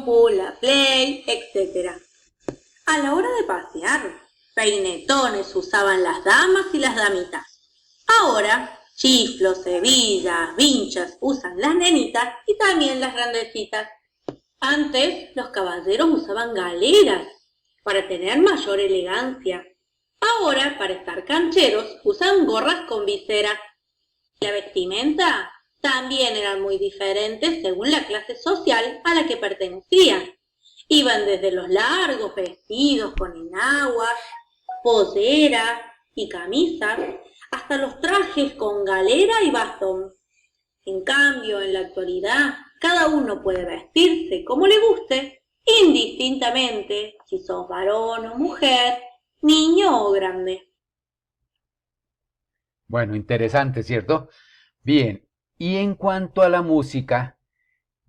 compu, la Play, etc. A la hora de pasear, peinetones usaban las damas y las damitas. Ahora, chiflos, hebillas, vinchas usan las nenitas y también las grandecitas. Antes, los caballeros usaban galeras para tener mayor elegancia. Ahora, para estar cancheros, usan gorras con visera. La vestimenta también eran muy diferentes según la clase social a la que pertenecían. Iban desde los largos vestidos con enaguas, polleras y camisas, hasta los trajes con galera y bastón. En cambio, en la actualidad, cada uno puede vestirse como le guste, indistintamente si sos varón o mujer, niño o grande. Bueno, interesante, ¿cierto? Bien, y en cuanto a la música,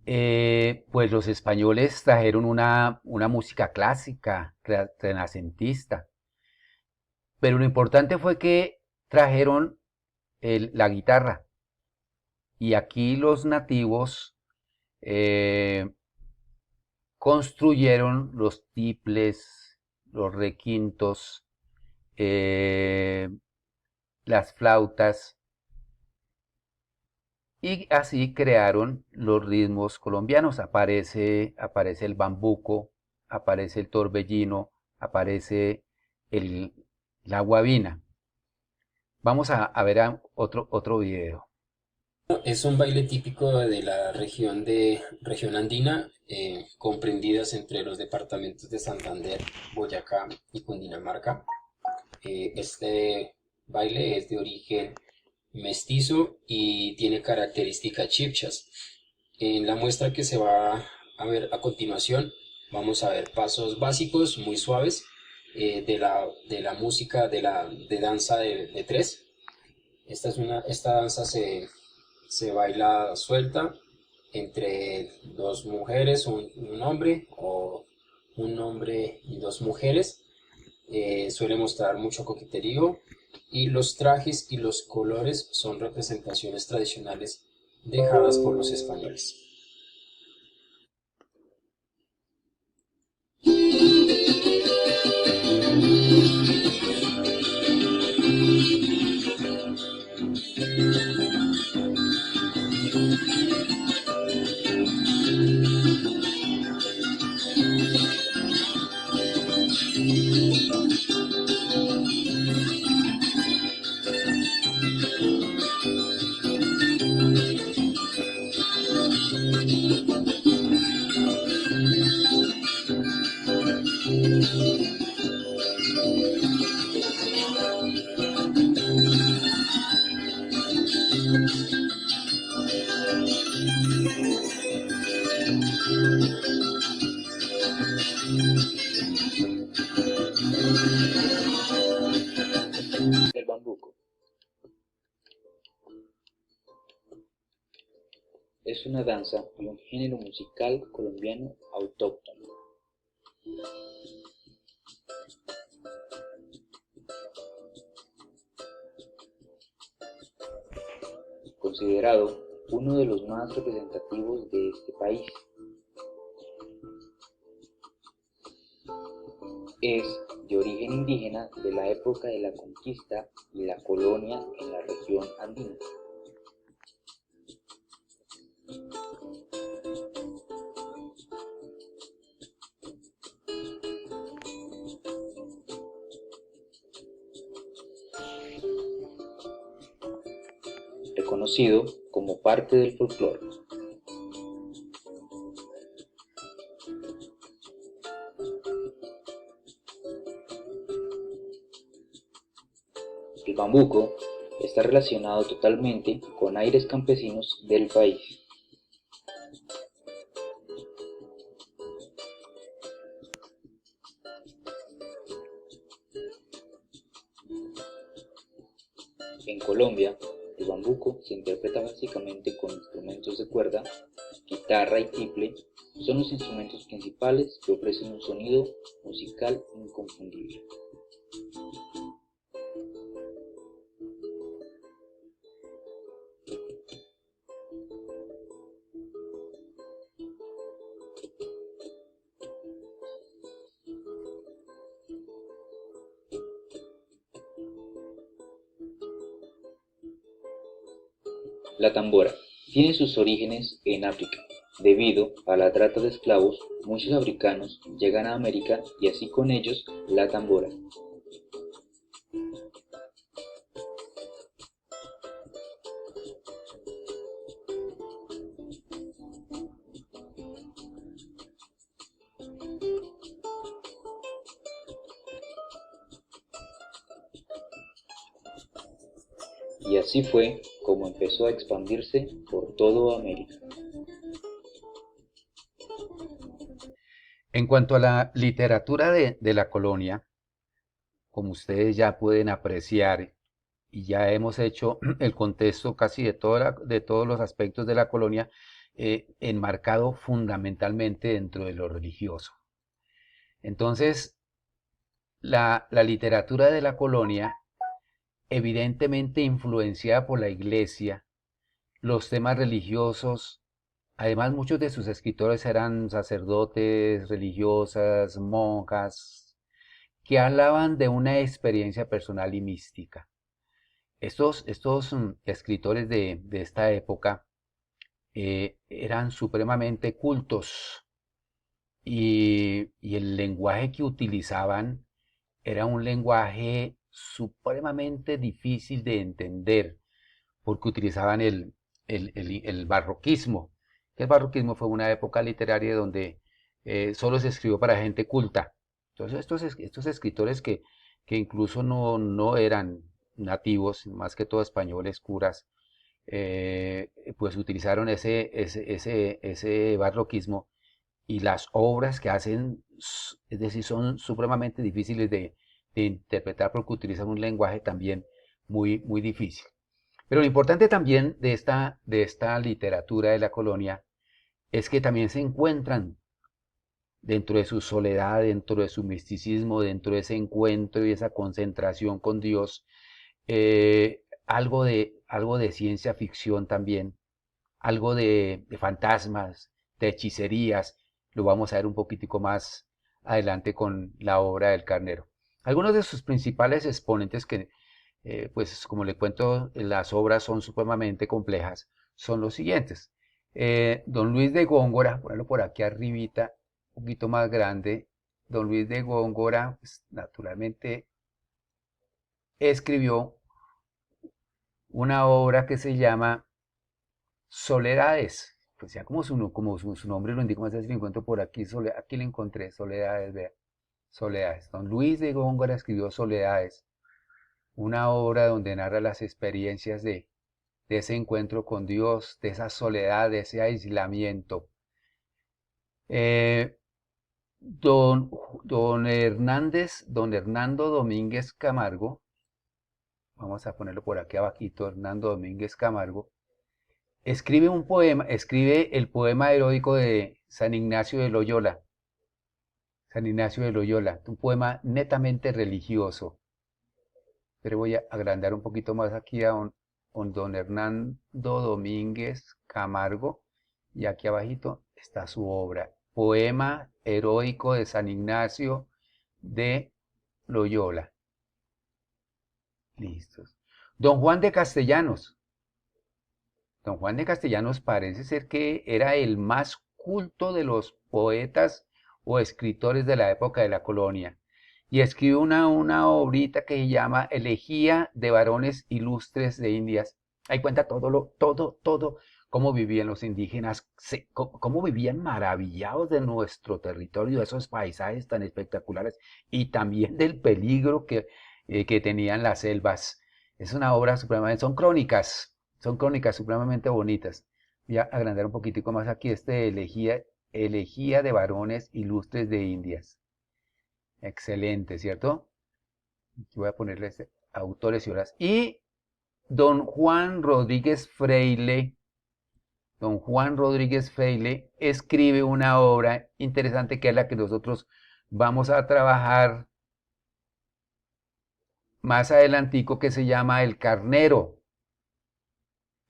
pues los españoles trajeron una música clásica, renacentista, pero lo importante fue que trajeron la guitarra. Y aquí los nativos eh, construyeron los tiples, los requintos, eh, las flautas, y así crearon los ritmos colombianos. Aparece el bambuco, aparece el torbellino, aparece el, la guabina. Vamos a ver otro video. Es un baile típico de la región andina, comprendidas entre los departamentos de Santander, Boyacá y Cundinamarca. Este baile es de origen mestizo y tiene características chipchas. En la muestra que se va a ver a continuación, vamos a ver pasos básicos muy suaves de la música de danza de tres. Esta danza se baila suelta entre dos mujeres, un hombre o un hombre y dos mujeres. Suele mostrar mucho coqueterío y los trajes y los colores son representaciones tradicionales dejadas por los españoles. El bambuco es una danza y un género musical colombiano autóctono. Considerado uno de los más representativos de este país. Es de origen indígena de la época de la conquista y la colonia en la región andina. Reconocido como parte del folclore. El bambuco está relacionado totalmente con aires campesinos del país. En Colombia, el bambuco se interpreta básicamente con instrumentos de cuerda, guitarra y tiple. Son los instrumentos principales que ofrecen un sonido musical inconfundible. La tambora tiene sus orígenes en África. Debido a la trata de esclavos, muchos africanos llegan a América y así con ellos la tambora. Y así fue como empezó a expandirse por toda América. En cuanto a la literatura de la colonia, como ustedes ya pueden apreciar, y ya hemos hecho el contexto casi de todos los aspectos de la colonia, enmarcado fundamentalmente dentro de lo religioso. Entonces, la literatura de la colonia, evidentemente influenciada por la iglesia, los temas religiosos, además muchos de sus escritores eran sacerdotes, religiosas, monjas, que hablaban de una experiencia personal y mística. Estos escritores de esta época eran supremamente cultos y el lenguaje que utilizaban era un lenguaje supremamente difícil de entender porque utilizaban el barroquismo. El barroquismo fue una época literaria donde solo se escribió para gente culta. Entonces estos escritores que incluso no eran nativos, más que todo españoles, curas, pues utilizaron ese barroquismo y las obras que hacen, es decir, son supremamente difíciles de interpretar porque utilizan un lenguaje también muy difícil. Pero lo importante también de esta literatura de la colonia es que también se encuentran dentro de su soledad, dentro de su misticismo, dentro de ese encuentro y esa concentración con Dios, algo de ciencia ficción también, algo de fantasmas, de hechicerías. Lo vamos a ver un poquitico más adelante con la obra del Carnero. Algunos de sus principales exponentes que, pues como le cuento, las obras son supremamente complejas, son los siguientes. Don Luis de Góngora, ponerlo por aquí arribita, un poquito más grande. Don Luis de Góngora, pues, naturalmente, escribió una obra que se llama Soledades. Pues ya como su nombre lo indica, más si lo encuentro por aquí, aquí lo encontré, Soledades, vea, Soledades. Don Luis de Góngora escribió Soledades, una obra donde narra las experiencias de ese encuentro con Dios, de esa soledad, de ese aislamiento. Don Hernando Domínguez Camargo, vamos a ponerlo por aquí abajito, Hernando Domínguez Camargo, escribe el poema heroico de San Ignacio de Loyola. San Ignacio de Loyola, un poema netamente religioso. Pero voy a agrandar un poquito más aquí a don Hernando Domínguez Camargo, y aquí abajito está su obra, Poema heroico de San Ignacio de Loyola. Listos. Don Juan de Castellanos. Don Juan de Castellanos parece ser que era el más culto de los poetas o escritores de la época de la colonia. Y escribe una obrita que se llama Elegía de varones ilustres de Indias. Ahí cuenta todo, cómo vivían los indígenas, cómo vivían maravillados de nuestro territorio, de esos paisajes tan espectaculares y también del peligro que tenían las selvas. Es una obra supremamente, son crónicas supremamente bonitas. Voy a agrandar un poquitico más aquí Elegía de varones ilustres de Indias. Excelente, ¿cierto? Voy a ponerle autores y obras. Y don Juan Rodríguez Freile escribe una obra interesante que es la que nosotros vamos a trabajar más adelantico, que se llama El Carnero.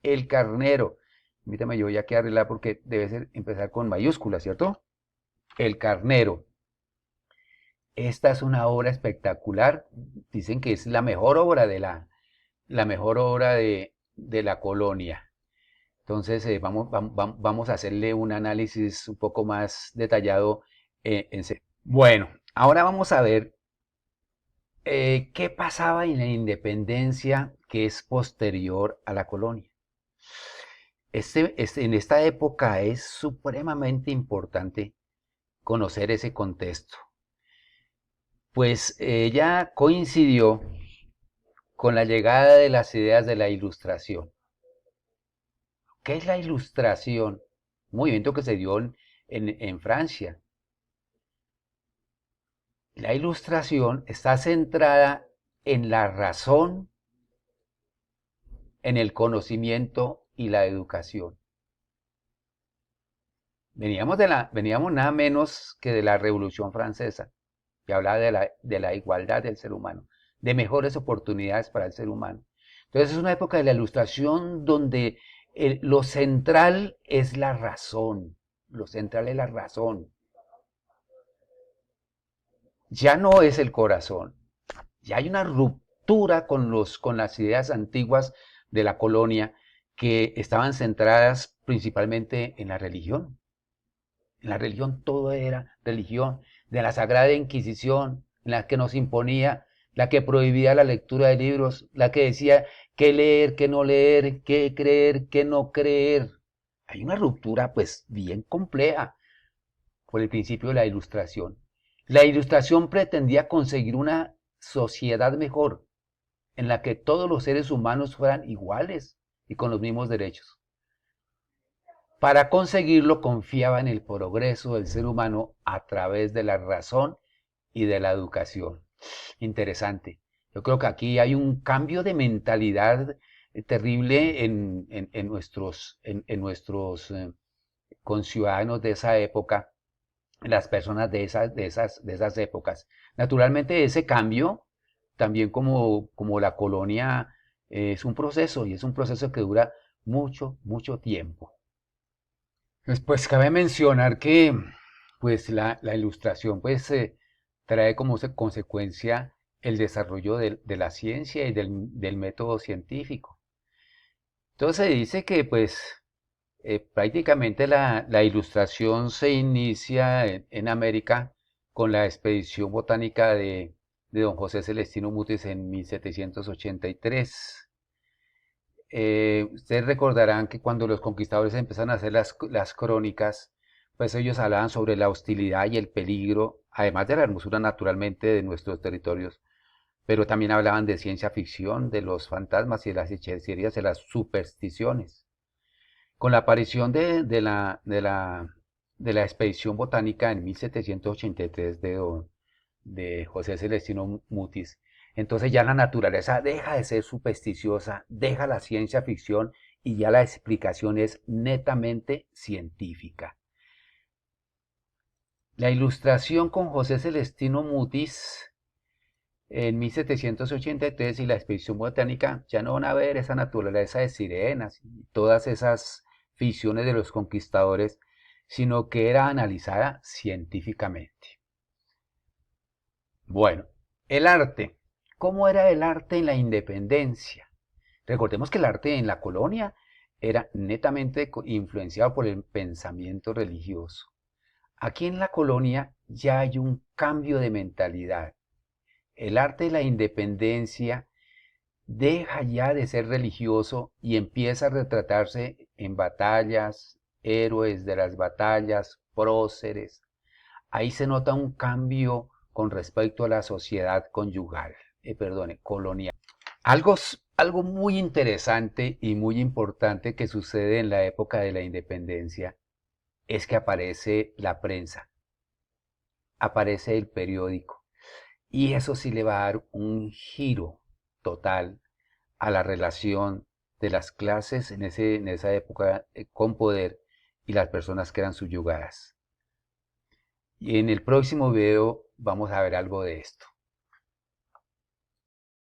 El Carnero. Permítame, yo voy a arreglar porque debe empezar con mayúsculas, ¿cierto? El Carnero. Esta es una obra espectacular. Dicen que es la mejor obra de la colonia. Entonces vamos a hacerle un análisis un poco más detallado en serio. Bueno, ahora vamos a ver qué pasaba en la independencia que es posterior a la colonia. En esta época es supremamente importante conocer ese contexto, pues ella coincidió con la llegada de las ideas de la Ilustración. ¿Qué es la Ilustración? Un movimiento que se dio en Francia. La Ilustración está centrada en la razón, en el conocimiento y la educación. Veníamos nada menos que de la Revolución Francesa, que hablaba de la igualdad del ser humano, de mejores oportunidades para el ser humano. Entonces es una época de la Ilustración donde lo central es la razón, lo central es la razón. Ya no es el corazón, ya hay una ruptura con las ideas antiguas de la colonia que estaban centradas principalmente en la religión. En la religión todo era religión, de la Sagrada Inquisición, la que nos imponía, la que prohibía la lectura de libros, la que decía qué leer, qué no leer, qué creer, qué no creer. Hay una ruptura pues bien compleja por el principio de la Ilustración. La Ilustración pretendía conseguir una sociedad mejor, en la que todos los seres humanos fueran iguales y con los mismos derechos. Para conseguirlo confiaba en el progreso del ser humano a través de la razón y de la educación. Interesante. Yo creo que aquí hay un cambio de mentalidad terrible en nuestros conciudadanos de esa época, las personas de esas épocas. Naturalmente ese cambio, también como la colonia, es un proceso y es un proceso que dura mucho, mucho tiempo. Pues cabe mencionar que pues la Ilustración pues trae como consecuencia el desarrollo de la ciencia y del método científico. Entonces se dice que pues prácticamente la Ilustración se inicia en América con la expedición botánica de don José Celestino Mutis en 1783. Ustedes recordarán que cuando los conquistadores empezaron a hacer las crónicas, pues ellos hablaban sobre la hostilidad y el peligro, además de la hermosura naturalmente de nuestros territorios, pero también hablaban de ciencia ficción, de los fantasmas y de las hechicerías, de las supersticiones. Con la aparición de la expedición botánica en 1783 de José Celestino Mutis, entonces ya la naturaleza deja de ser supersticiosa, deja la ciencia ficción y ya la explicación es netamente científica. La Ilustración con José Celestino Mutis en 1783 y la expedición botánica ya no van a ver esa naturaleza de sirenas y todas esas ficciones de los conquistadores, sino que era analizada científicamente. Bueno, el arte. ¿Cómo era el arte en la independencia? Recordemos que el arte en la colonia era netamente influenciado por el pensamiento religioso. Aquí en la colonia ya hay un cambio de mentalidad. El arte de la independencia deja ya de ser religioso y empieza a retratarse en batallas, héroes de las batallas, próceres. Ahí se nota un cambio con respecto a la sociedad colonial. Algo muy interesante y muy importante que sucede en la época de la independencia es que aparece la prensa, aparece el periódico, y eso sí le va a dar un giro total a la relación de las clases en esa época con poder y las personas que eran subyugadas. Y en el próximo video vamos a ver algo de esto.